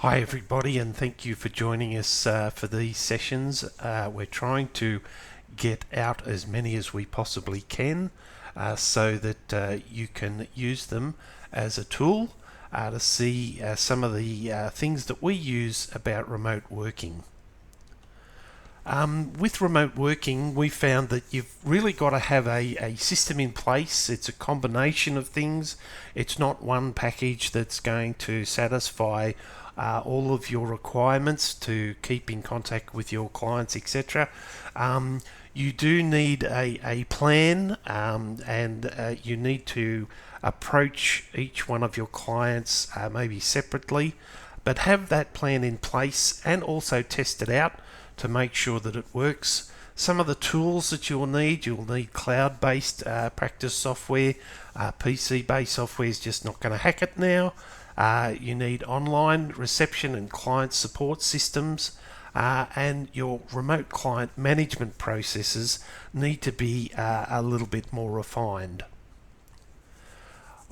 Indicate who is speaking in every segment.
Speaker 1: Hi everybody, and thank you for joining us for these sessions. We're trying to get out as many as we possibly can so that you can use them as a tool to see some of the things that we use about remote working. With remote working, we found that you've really got to have a system in place. It's a combination of things. It's not one package that's going to satisfy all of your requirements to keep in contact with your clients, etc. You do need a plan, and you need to approach each one of your clients maybe separately, but have that plan in place and also test it out to make sure that it works. Some of the tools that you'll need cloud-based practice software. PC-based software is just not going to hack it now. You need online reception and client support systems, and your remote client management processes need to be a little bit more refined.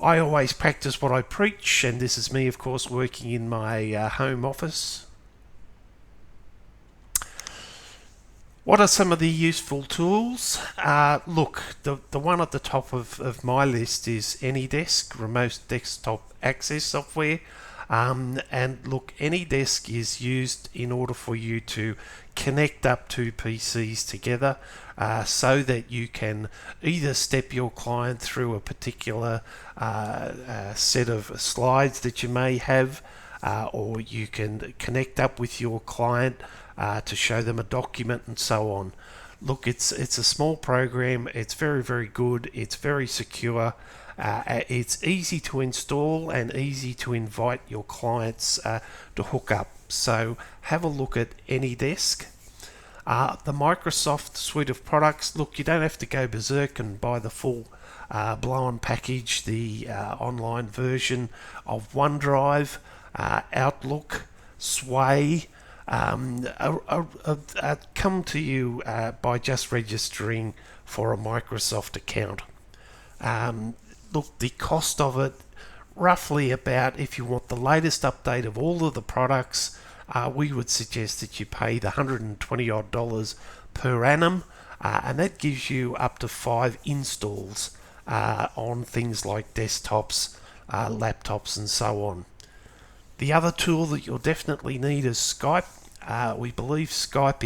Speaker 1: I always practice what I preach, and this is me, of course, working in my home office. What are some of the useful tools? Look, the one at the top of my list is AnyDesk, remote desktop access software. And look, AnyDesk is used in order for you to connect up two PCs together so that you can either step your client through a particular set of slides that you may have, or you can connect up with your client to show them a document and so on. Look, it's a small program. It's very good. It's very secure. It's easy to install and easy to invite your clients to hook up. So have a look at AnyDesk. The Microsoft suite of products. Look, you don't have to go berserk and buy the full blown package. The online version of OneDrive, Outlook, Sway. Come to you by just registering for a Microsoft account. Look, the cost of it, roughly about, if you want the latest update of all of the products, we would suggest that you pay the $120 odd per annum, and that gives you up to 5 installs on things like desktops, laptops, and so on. The other tool that you'll definitely need is Skype. We believe Skype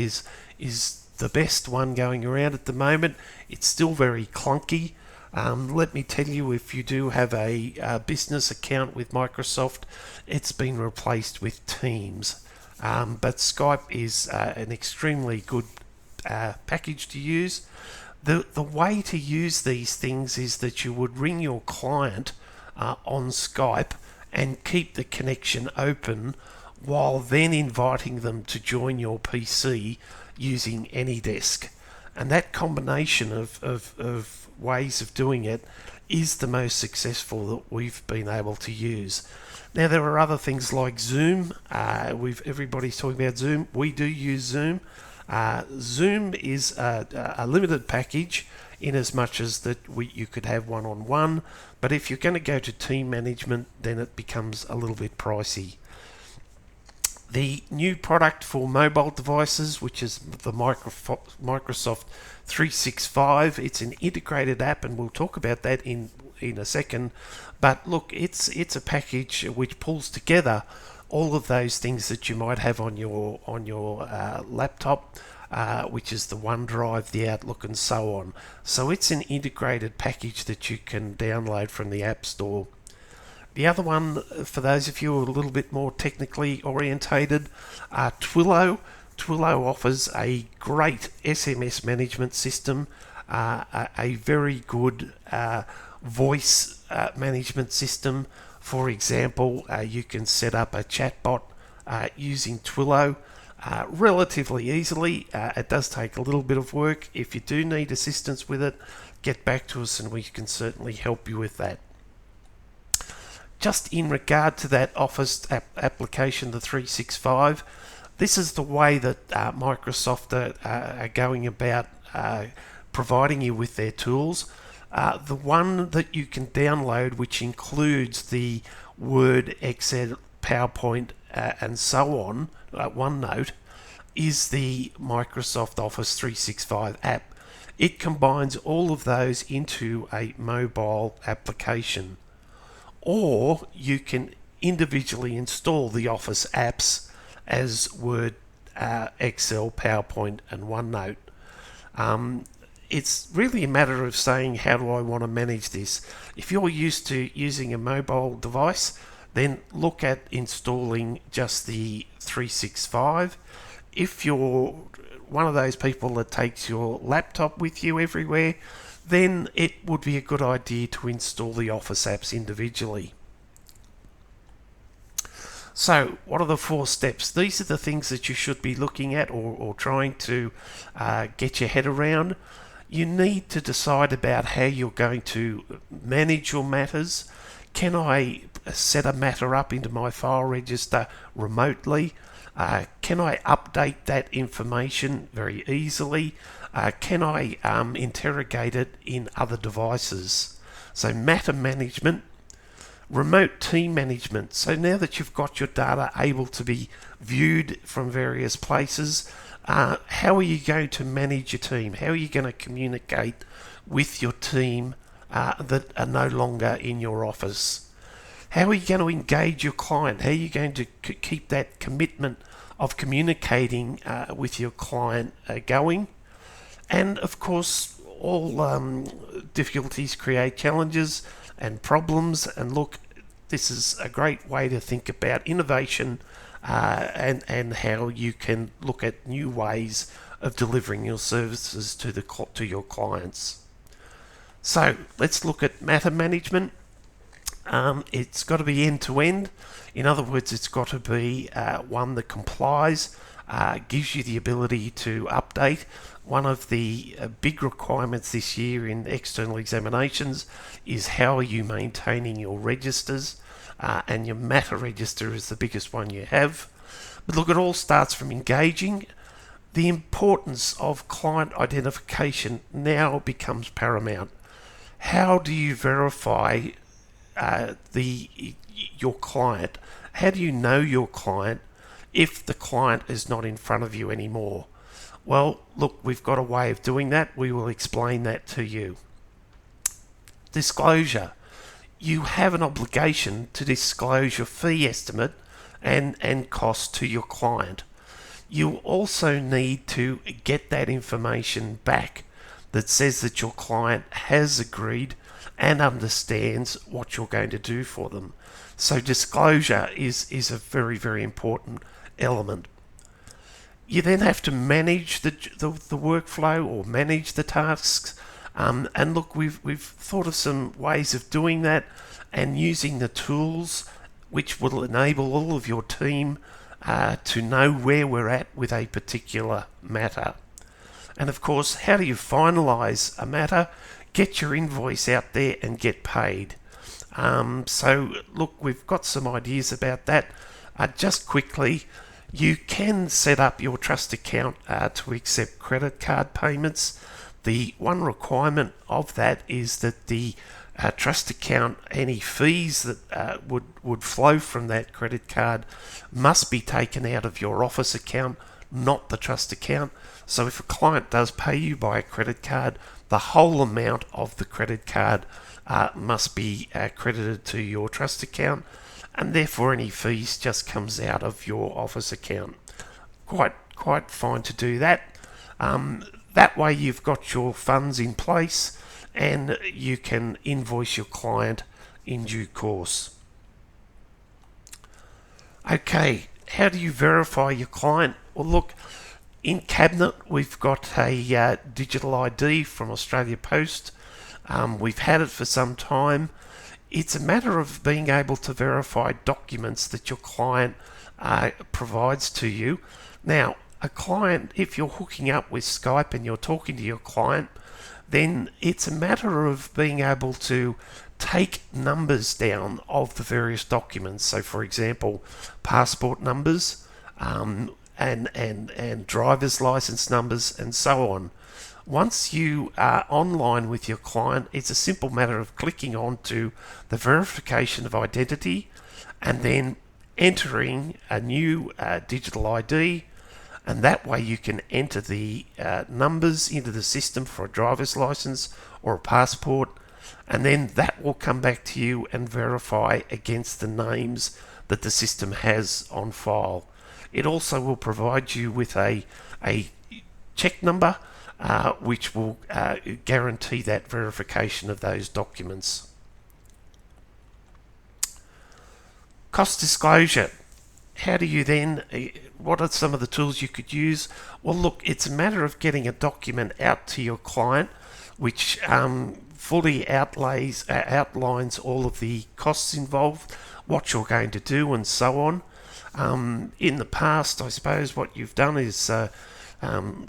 Speaker 1: is the best one going around at the moment. It's still very clunky. Let me tell you, if you do have a business account with Microsoft, it's been replaced with Teams. But Skype is an extremely good package to use. The way to use these things is that you would ring your client on Skype and keep the connection open while then inviting them to join your PC using AnyDesk. And that combination of ways of doing it is the most successful that we've been able to use. Now, there are other things like Zoom. Everybody's talking about Zoom. We do use Zoom. Zoom is a limited package in as much as that you could have one-on-one, but if you're going to go to team management, then it becomes a little bit pricey. The new product for mobile devices, which is the Microsoft 365, it's an integrated app, and we'll talk about that in a second. But look, it's a package which pulls together all of those things that you might have on your laptop, which is the OneDrive, the Outlook, and so on. So it's an integrated package that you can download from the App Store. The other one, for those of you who are a little bit more technically orientated, Twilio. Twilio offers a great SMS management system, a very good voice management system. For example, you can set up a chatbot using Twilio relatively easily. It does take a little bit of work. If you do need assistance with it, get back to us and we can certainly help you with that. Just in regard to that Office application, the 365, this is the way that Microsoft are going about providing you with their tools. The one that you can download, which includes the Word, Excel, PowerPoint, and so on, OneNote, is the Microsoft Office 365 app. It combines all of those into a mobile application. Or you can individually install the Office apps as Word, Excel, PowerPoint, and OneNote. It's really a matter of saying, how do I want to manage this? If you're used to using a mobile device, then look at installing just the 365. If you're one of those people that takes your laptop with you everywhere, then it would be a good idea to install the Office apps individually. So, what are the 4 steps? These are the things that you should be looking at or trying to get your head around. You need to decide about how you're going to manage your matters. Can I set a matter up into my file register remotely? Can I update that information very easily? Can I interrogate it in other devices? So matter management. Remote team management. So now that you've got your data able to be viewed from various places, how are you going to manage your team? How are you going to communicate with your team that are no longer in your office? How are you going to engage your client? How are you going to keep that commitment of communicating with your client going? And of course, all difficulties create challenges and problems. And look, this is a great way to think about innovation and how you can look at new ways of delivering your services to your clients. So let's look at matter management. It's got to be end to end. In other words, it's got to be one that complies, gives you the ability to update. One of the big requirements this year in external examinations is how are you maintaining your registers, and your matter register is the biggest one you have. But look, it all starts from engaging. The importance of client identification now becomes paramount. How do you verify your client? How do you know your client if the client is not in front of you anymore? Well, look, we've got a way of doing that. We will explain that to you. Disclosure. You have an obligation to disclose your fee estimate and cost to your client. You also need to get that information back that says that your client has agreed and understands what you're going to do for them. So disclosure is a very, very important element. You then have to manage the workflow or manage the tasks. And look, we've thought of some ways of doing that and using the tools which will enable all of your team to know where we're at with a particular matter. And of course, how do you finalise a matter? Get your invoice out there and get paid. So look, we've got some ideas about that. Just quickly, you can set up your trust account to accept credit card payments. The one requirement of that is that the trust account, any fees that would flow from that credit card must be taken out of your Office account, not the trust account. So if a client does pay you by a credit card, the whole amount of the credit card must be credited to your trust account, and therefore any fees just comes out of your Office account. Quite fine to do that. That way you've got your funds in place and you can invoice your client in due course. Okay, how do you verify your client? Well, look, in Cabinet we've got a digital ID from Australia Post. We've had it for some time. It's a matter of being able to verify documents that your client provides to you. Now, a client, if you're hooking up with Skype and you're talking to your client, then it's a matter of being able to take numbers down of the various documents. So, for example, passport numbers and driver's license numbers and so on. Once you are online with your client, it's a simple matter of clicking on to the verification of identity and then entering a new digital ID, and that way you can enter the numbers into the system for a driver's license or a passport, and then that will come back to you and verify against the names that the system has on file. It also will provide you with a check number which will guarantee that verification of those documents. Cost disclosure. How do you then, what are some of the tools you could use? Well, look, it's a matter of getting a document out to your client which fully outlines all of the costs involved, what you're going to do, and so on. In the past, I suppose what you've done is done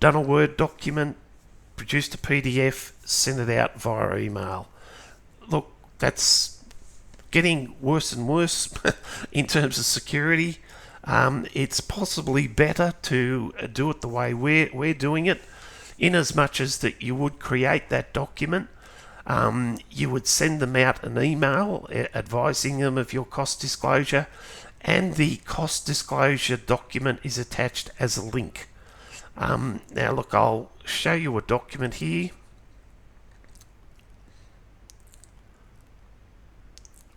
Speaker 1: a Word document, produced a PDF, sent it out via email. Look, that's getting worse and worse in terms of security. It's possibly better to do it the way we're doing it, in as much as that you would create that document. You would send them out an email advising them of your cost disclosure, and the cost disclosure document is attached as a link. Now look, I'll show you a document here.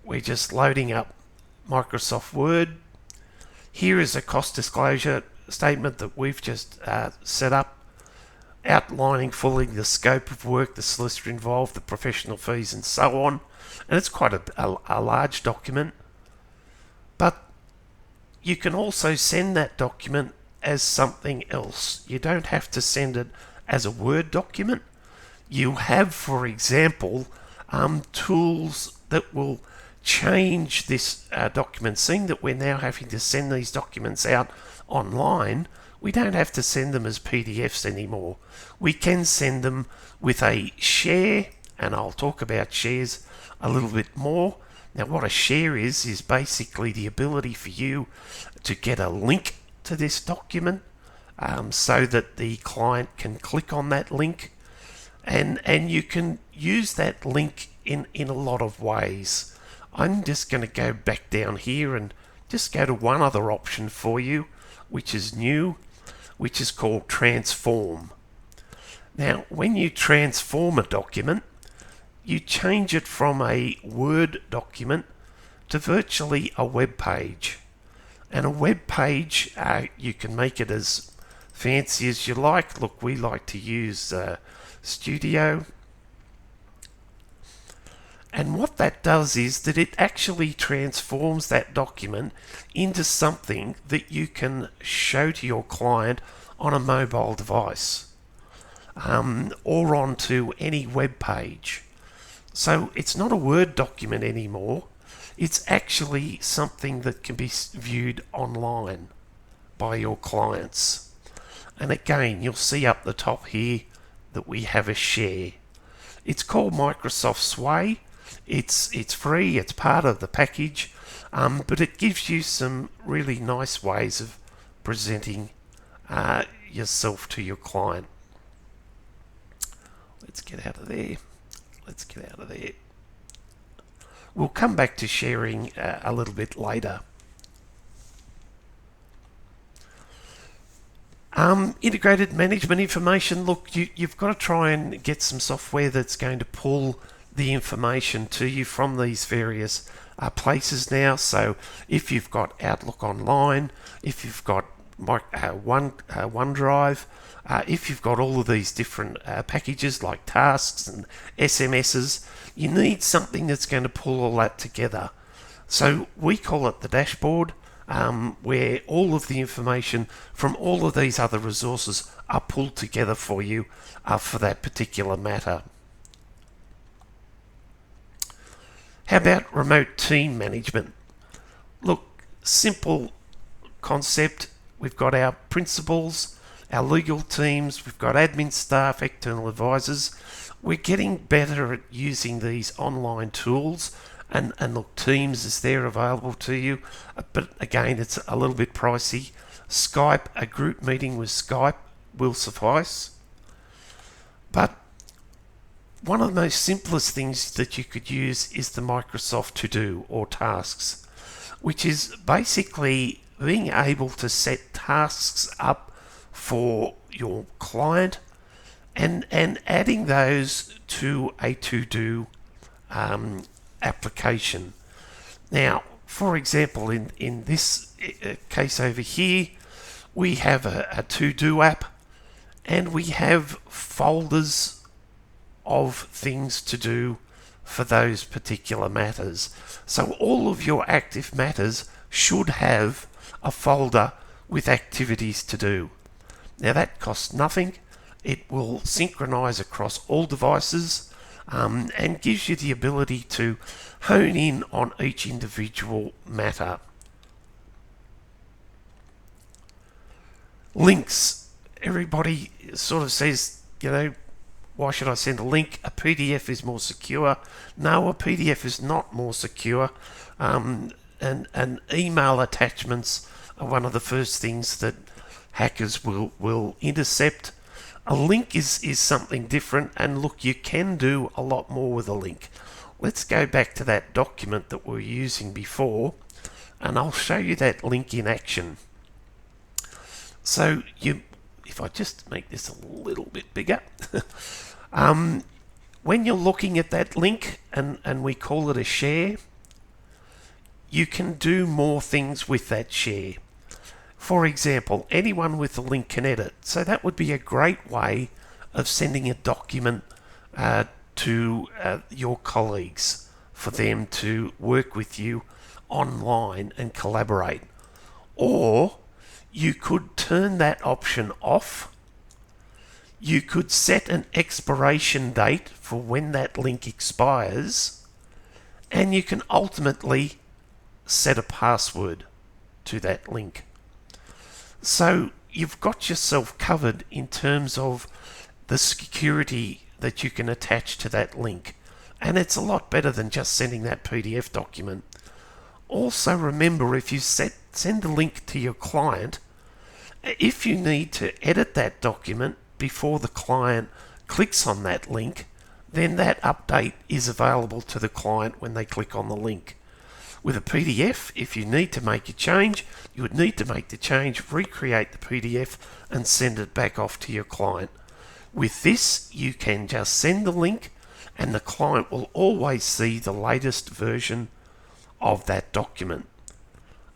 Speaker 1: We're just loading up Microsoft Word. Here is a cost disclosure statement that we've just set up, outlining fully the scope of work, the solicitor involved, the professional fees, and so on. And it's quite a large document. But you can also send that document as something else. You don't have to send it as a Word document. You have, for example, tools that will change this document. Seeing that we're now having to send these documents out online, we don't have to send them as PDFs anymore. We can send them with a share, and I'll talk about shares a little bit more. Now, what a share is basically the ability for you to get a link to this document so that the client can click on that link, and you can use that link in a lot of ways. I'm just going to go back down here and just go to one other option for you, which is new, which is called transform. Now, when you transform a document, you change it from a Word document to virtually a web page. And a web page, you can make it as fancy as you like. Look, we like to use Studio. And what that does is that it actually transforms that document into something that you can show to your client on a mobile device or onto any web page. So it's not a Word document anymore. It's actually something that can be viewed online by your clients. And again, you'll see up the top here that we have a share. It's called Microsoft Sway. It's free, it's part of the package, but it gives you some really nice ways of presenting yourself to your client. Let's get out of there. We'll come back to sharing a little bit later. Integrated management information. Look, you've got to try and get some software that's going to pull the information to you from these various places now. So if you've got Outlook Online, if you've got OneDrive, if you've got all of these different packages like tasks and SMSs, you need something that's going to pull all that together. So we call it the dashboard, where all of the information from all of these other resources are pulled together for you for that particular matter. How about remote team management? Look, simple concept. We've got our principals, our legal teams, we've got admin staff, external advisors. We're getting better at using these online tools, and look, Teams is there available to you, but again, it's a little bit pricey. Skype, a group meeting with Skype will suffice. But one of the most simplest things that you could use is the Microsoft To Do or Tasks. which is basically being able to set tasks up for your client and adding those to a to-do application. Now, for example, in this case over here, we have a to-do app and we have folders of things to do for those particular matters. So all of your active matters should have a folder with activities to do. Now that costs nothing. It will synchronize across all devices and gives you the ability to hone in on each individual matter. Links. Everybody sort of says, why should I send a link? A PDF is more secure. No, a PDF is not more secure. And email attachments are one of the first things that hackers will intercept. A link is something different, and look, you can do a lot more with a link. Let's go back to that document that we were using before, and I'll show you that link in action. So if I just make this a little bit bigger, when you're looking at that link, and we call it a share, you can do more things with that share. For example, anyone with a link can edit. So that would be a great way of sending a document to your colleagues for them to work with you online and collaborate. Or you could turn that option off. You could set an expiration date for when that link expires, and you can ultimately set a password to that link. So you've got yourself covered in terms of the security that you can attach to that link, and it's a lot better than just sending that PDF document. Also remember, if you send a link to your client, if you need to edit that document before the client clicks on that link, then that update is available to the client when they click on the link. With a PDF, if you need to make a change, you would need to make the change, recreate the PDF, and send it back off to your client. With this, you can just send the link, and the client will always see the latest version of that document.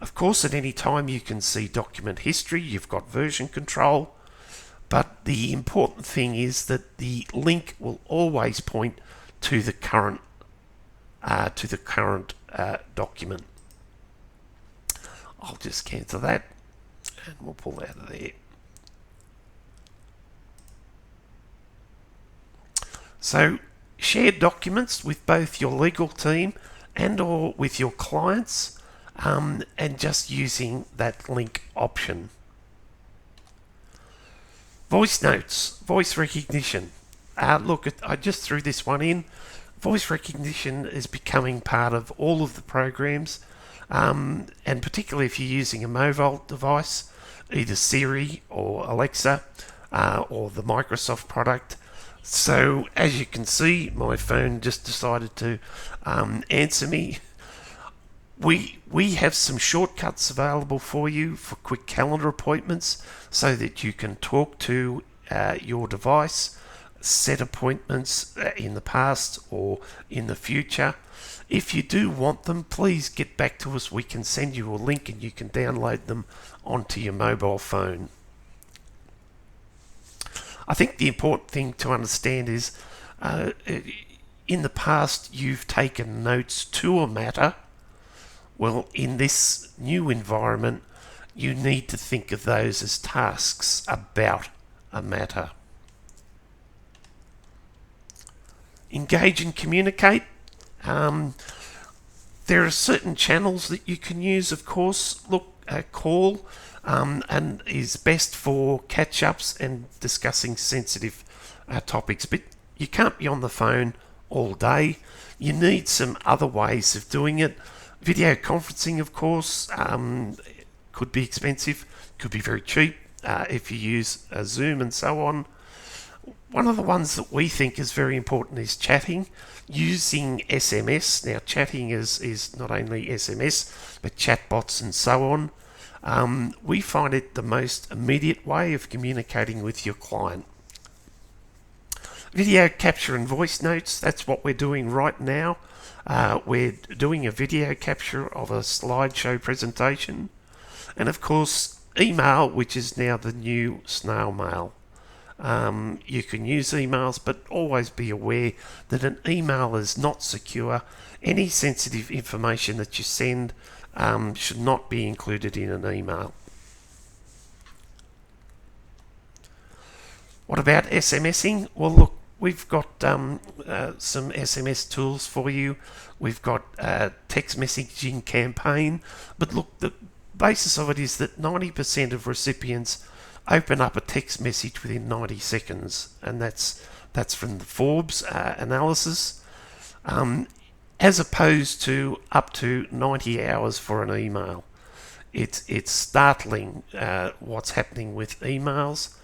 Speaker 1: Of course, at any time you can see document history, you've got version control, but the important thing is that the link will always point to the current document. I'll just cancel that and we'll pull that out of there. So share documents with both your legal team and or with your clients, and just using that link option. Voice notes, voice recognition. Look, I just threw this one in. Voice recognition is becoming part of all of the programs, and particularly if you're using a mobile device, either Siri or Alexa or the Microsoft product. So as you can see, my phone just decided to answer me. We have some shortcuts available for you for quick calendar appointments so that you can talk to your device, set appointments in the past or in the future. If you do want them, please get back to us. We can send you a link and you can download them onto your mobile phone. I think the important thing to understand is in the past you've taken notes to a matter. Well, in this new environment, you need to think of those as tasks about a matter. Engage and communicate. There are certain channels that you can use, of course. Look, call and is best for catch-ups and discussing sensitive topics. But you can't be on the phone all day. You need some other ways of doing it. Video conferencing, of course, could be expensive, could be very cheap if you use Zoom and so on. One of the ones that we think is very important is chatting, using SMS. Now, chatting is not only SMS, but chatbots and so on. We find it the most immediate way of communicating with your client. Video capture and voice notes, that's what we're doing right now. We're doing a video capture of a slideshow presentation. And of course, email, which is now the new snail mail. You can use emails, but always be aware that an email is not secure. Any sensitive information that you send should not be included in an email. What about SMSing? Well, look, we've got some SMS tools for you. We've got text messaging campaign, but look, the basis of it is that 90% of recipients open up a text message within 90 seconds, and that's from the Forbes analysis, as opposed to up to 90 hours for an email. It's startling what's happening with emails,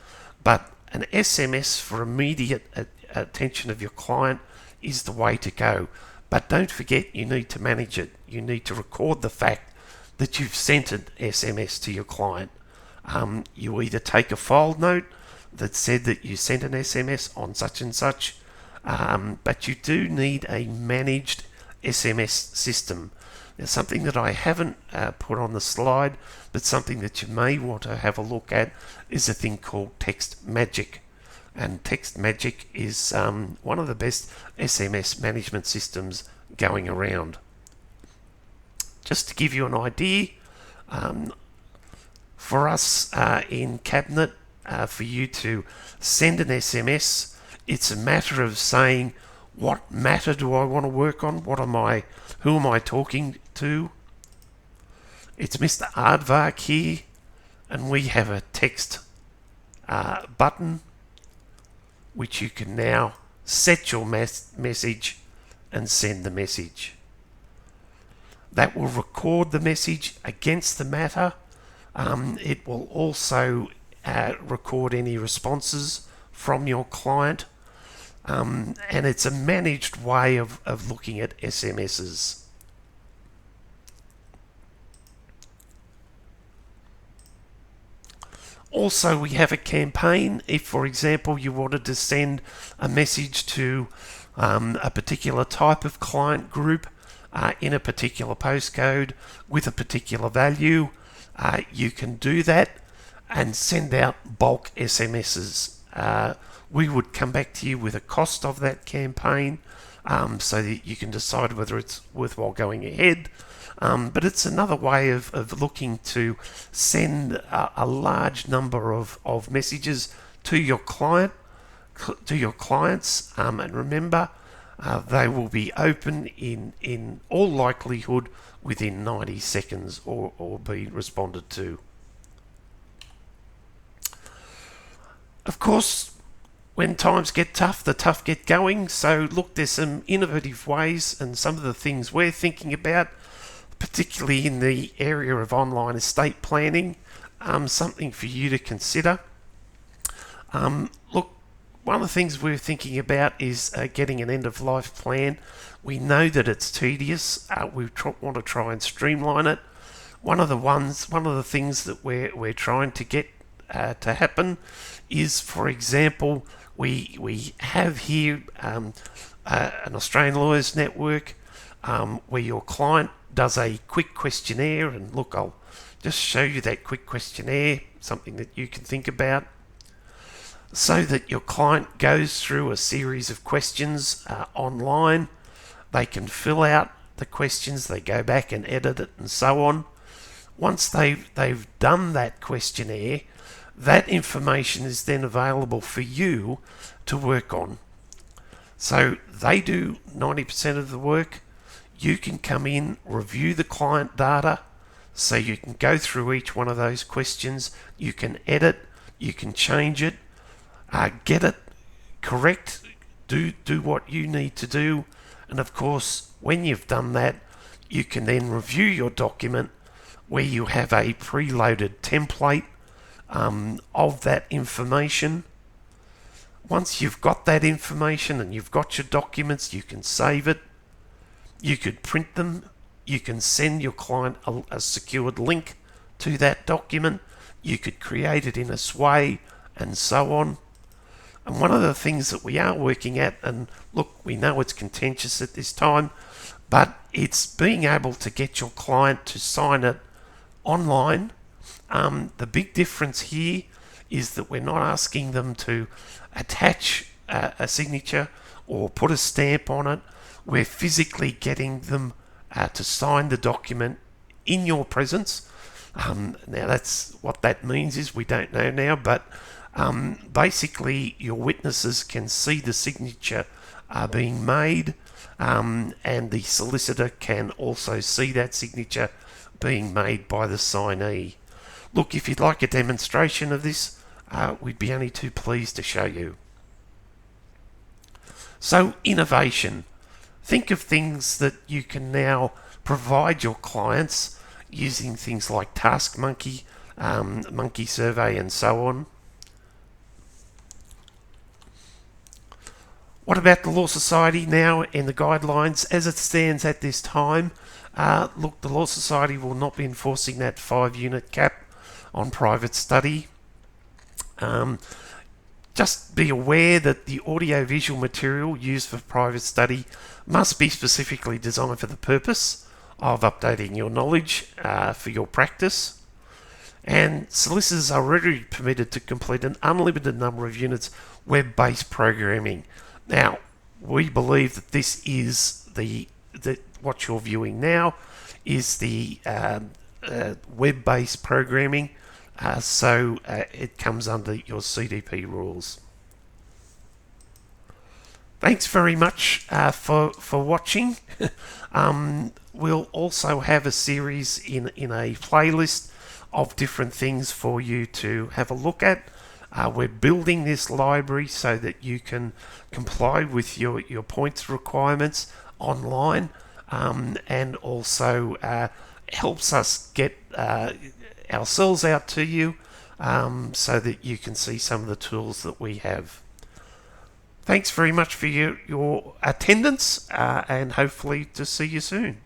Speaker 1: but an SMS for immediate attention of your client is the way to go. But don't forget, you need to manage it. You need to record the fact that you've sent an SMS to your client. You either take a file note that said that you sent an SMS on such and such, but you do need a managed SMS system. There's something that I haven't put on the slide, but something that you may want to have a look at is a thing called Text Magic. And Text Magic is one of the best SMS management systems going around. Just to give you an idea, for us in Cabinet, for you to send an SMS, it's a matter of saying, what matter do I want to work on? Who am I talking to? It's Mr. Aardvark here, and we have a text button which you can now set your message and send the message. That will record the message against the matter. It will also record any responses from your client. And it's a managed way of looking at SMSs. Also, we have a campaign. If, for example, you wanted to send a message to a particular type of client group in a particular postcode with a particular value, you can do that and send out bulk SMSs. We would come back to you with a cost of that campaign so that you can decide whether it's worthwhile going ahead. But it's another way of looking to send a large number of messages to your clients. And remember, they will be open in all likelihood within 90 seconds or be responded to. Of course, when times get tough, the tough get going. So look, there's some innovative ways, and some of the things we're thinking about, particularly in the area of online estate planning, something for you to consider. Look, one of the things we're thinking about is getting an end-of-life plan. We know that it's tedious. We want to try and streamline it. One of the things that we're trying to get to happen is, for example, we have here an Australian Lawyers Network where your client does a quick questionnaire, and look, I'll just show you that quick questionnaire, something that you can think about, so that your client goes through a series of questions online. They can fill out the questions, they go back and edit it and so on. Once they've done that questionnaire, that information is then available for you to work on. So they do 90% of the work. You can come in, review the client data, so you can go through each one of those questions. You can edit, you can change it, get it correct, do what you need to do. And of course, when you've done that, you can then review your document where you have a preloaded template of that information. Once you've got that information and you've got your documents, you can save it, you could print them, you can send your client a secured link to that document, you could create it in a sway, and so on. And one of the things that we are working at, and look, we know it's contentious at this time, but it's being able to get your client to sign it online. The big difference here is that we're not asking them to attach a signature or put a stamp on it. We're physically getting them to sign the document in your presence. Now that's what that means is we don't know now, but basically your witnesses can see the signature being made, and the solicitor can also see that signature being made by the signee. Look, if you'd like a demonstration of this, we'd be only too pleased to show you. So, innovation. Think of things that you can now provide your clients using things like TaskMonkey, Monkey Survey, and so on. What about the Law Society now and the guidelines as it stands at this time? Look, the Law Society will not be enforcing that 5-unit cap on private study. Just be aware that the audio-visual material used for private study must be specifically designed for the purpose of updating your knowledge for your practice. And solicitors are already permitted to complete an unlimited number of units web-based programming. Now, we believe that this is what you're viewing now is the web-based programming, so it comes under your CDP rules. Thanks very much for watching. We'll also have a series in a playlist of different things for you to have a look at. We're building this library so that you can comply with your points requirements online, and also helps us get ourselves out to you, so that you can see some of the tools that we have. Thanks very much for your attendance, and hopefully to see you soon.